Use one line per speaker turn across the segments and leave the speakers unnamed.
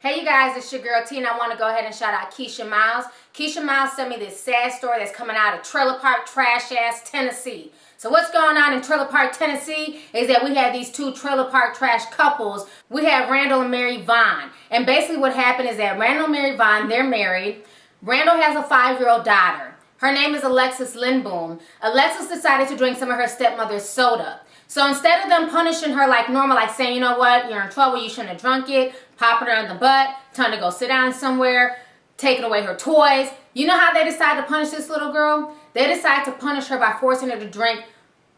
Hey you guys, it's your girl T, and I want to go ahead and shout out Keisha Miles. Keisha Miles sent me this sad story that's coming out of Trailer Park Trash Ass, Tennessee. So what's going on in Trailer Park, Tennessee is that we have these two Trailer Park Trash couples. We have Randall and Mary Vaughn. And basically what happened is that Randall and Mary Vaughn, they're married. Randall has a 5-year-old daughter. Her name is Alexa Linboom. Alexis decided to drink some of her stepmother's soda. So instead of them punishing her like normal, like saying, you know what, you're in trouble, you shouldn't have drunk it, popping her in the butt, telling her to go sit down somewhere, taking away her toys. You know how they decide to punish this little girl? They decide to punish her by forcing her to drink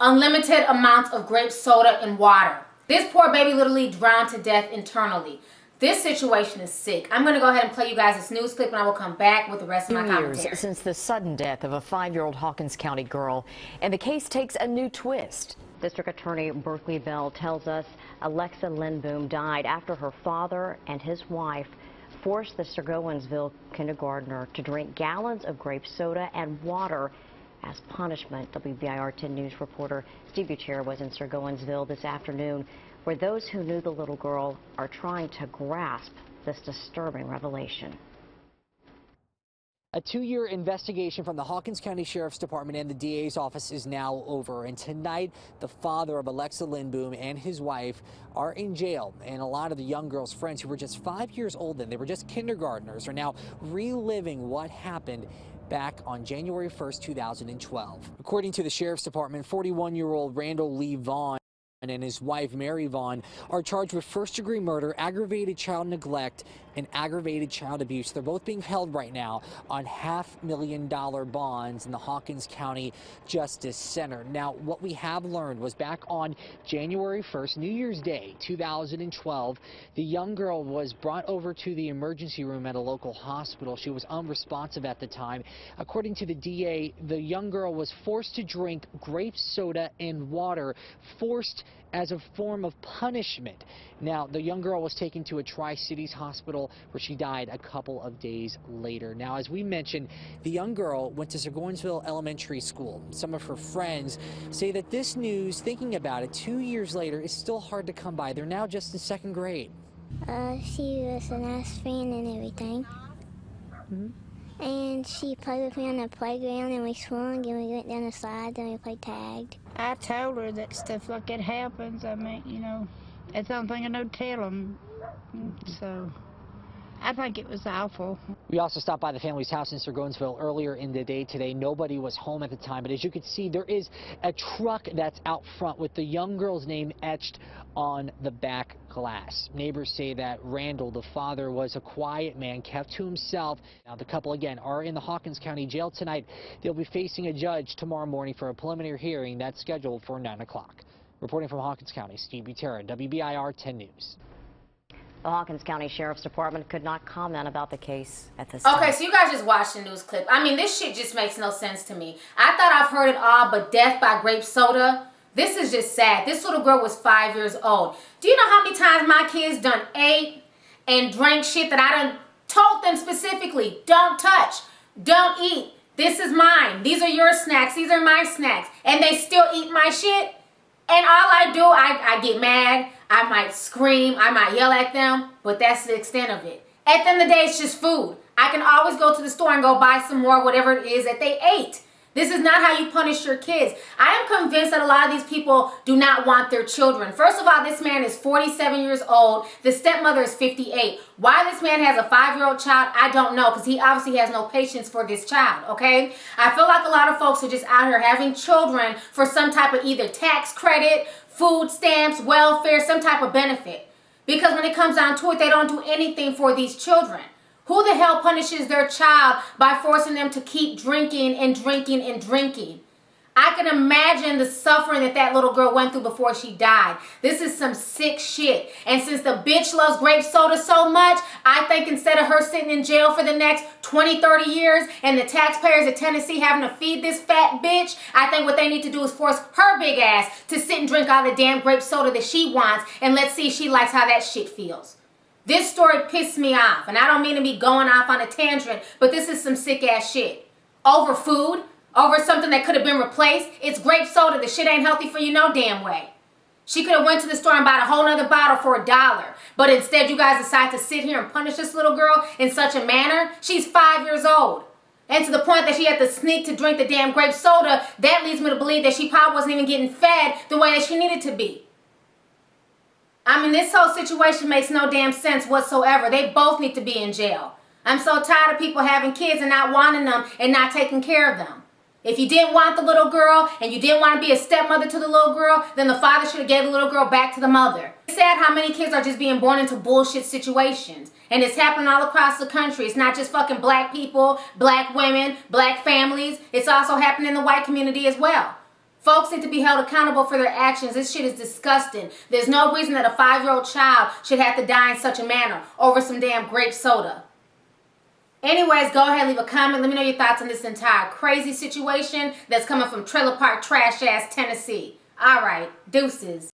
unlimited amounts of grape soda and water. This poor baby literally drowned to death internally. This situation is sick. I'm going to go ahead and play you guys this news clip, and I will come back with the rest of my commentary.
Years since the sudden death of a 5-year-old Hawkins County girl, and the case takes a new twist.
District Attorney Berkeley Bell tells us Alexa Linboom died after her father and his wife forced the SURGOINSVILLE kindergartner to drink gallons of grape soda and water as punishment. WBIR 10 News reporter Steve Buchera was in SURGOINSVILLE this afternoon, where those who knew the little girl are trying to grasp this disturbing revelation.
A 2-year investigation from the Hawkins County Sheriff's Department and the DA's office is now over. And tonight, the father of Alexa Linboom and his wife are in jail. And a lot of the young girl's friends who were just 5 years old then, they were just kindergartners, are now reliving what happened back on January 1st, 2012. According to the Sheriff's Department, 41-year-old Randall Lavonne and his wife, Mary Vaughn, are charged with first-degree murder, aggravated child neglect, and aggravated child abuse. They're both being held right now on $500,000 bonds in the Hawkins County Justice Center. Now, what we have learned was back on January 1st, New Year's Day, 2012, the young girl was brought over to the emergency room at a local hospital. She was unresponsive at the time. According to the DA, the young girl was forced to drink grape soda and water, forced as a form of punishment. Now, the young girl was taken to a Tri-Cities hospital where she died a couple of days later. Now, as we mentioned, the young girl went to SURGOINSVILLE Elementary School. Some of her friends say that this news, thinking about it 2 years later, is still hard to come by. They're now just in 2nd grade.
She was a nice friend and everything. And she played with me on the playground, and we swung, and we went down the slides, and we played tag.
I told her that stuff like that happens. I mean, you know, that's the only thing I know to tell them. So I think it was awful.
We also stopped by the family's house in SURGOINSVILLE earlier in the day today. Nobody was home at the time, but as you can see, there is a truck that's out front with the young girl's name etched on the back glass. Neighbors say that Randall, the father, was a quiet man, kept to himself. Now, the couple, again, are in the Hawkins County Jail tonight. They'll be facing a judge tomorrow morning for a preliminary hearing that's scheduled for 9 o'clock. Reporting from Hawkins County, Steve Buchera, WBIR 10 News.
The Hawkins County Sheriff's Department could not comment about the case at this time.
Okay, so you guys just watched the news clip. I mean, this shit just makes no sense to me. I thought I've heard it all, but death by grape soda? This is just sad. This little girl was 5 years old. Do you know how many times my kids done ate and drank shit that I done told them specifically, don't touch, don't eat, this is mine, these are your snacks, these are my snacks, and they still eat my shit? And all I do, I get mad, I might scream, I might yell at them, but that's the extent of it. At the end of the day, it's just food. I can always go to the store and go buy some more, whatever it is that they ate. This is not how you punish your kids. I am convinced that a lot of these people do not want their children. First of all, this man is 47 years old. The stepmother is 58. Why this man has a 5-year-old child, I don't know, because he obviously has no patience for this child, okay? I feel like a lot of folks are just out here having children for some type of either tax credit, food stamps, welfare, some type of benefit. Because when it comes down to it, they don't do anything for these children. Who the hell punishes their child by forcing them to keep drinking and drinking and drinking? I can imagine the suffering that that little girl went through before she died. This is some sick shit. And since the bitch loves grape soda so much, I think instead of her sitting in jail for the next 20, 30 years and the taxpayers of Tennessee having to feed this fat bitch, I think what they need to do is force her big ass to sit and drink all the damn grape soda that she wants, and let's see if she likes how that shit feels. This story pissed me off, and I don't mean to be going off on a tangent, but this is some sick ass shit. Over food, over something that could have been replaced. It's grape soda. The shit ain't healthy for you no damn way. She could have went to the store and bought a whole nother bottle for $1. But instead you guys decide to sit here and punish this little girl in such a manner. She's 5 years old. And to the point that she had to sneak to drink the damn grape soda, that leads me to believe that she probably wasn't even getting fed the way that she needed to be. I mean, this whole situation makes no damn sense whatsoever. They both need to be in jail. I'm so tired of people having kids and not wanting them and not taking care of them. If you didn't want the little girl and you didn't want to be a stepmother to the little girl, then the father should have gave the little girl back to the mother. It's sad how many kids are just being born into bullshit situations. And it's happening all across the country. It's not just fucking black people, black women, black families. It's also happening in the white community as well. Folks need to be held accountable for their actions. This shit is disgusting. There's no reason that a 5-year-old child should have to die in such a manner over some damn grape soda. Anyways, go ahead, leave a comment. Let me know your thoughts on this entire crazy situation that's coming from Trailer Park Trash Ass Tennessee. All right, deuces.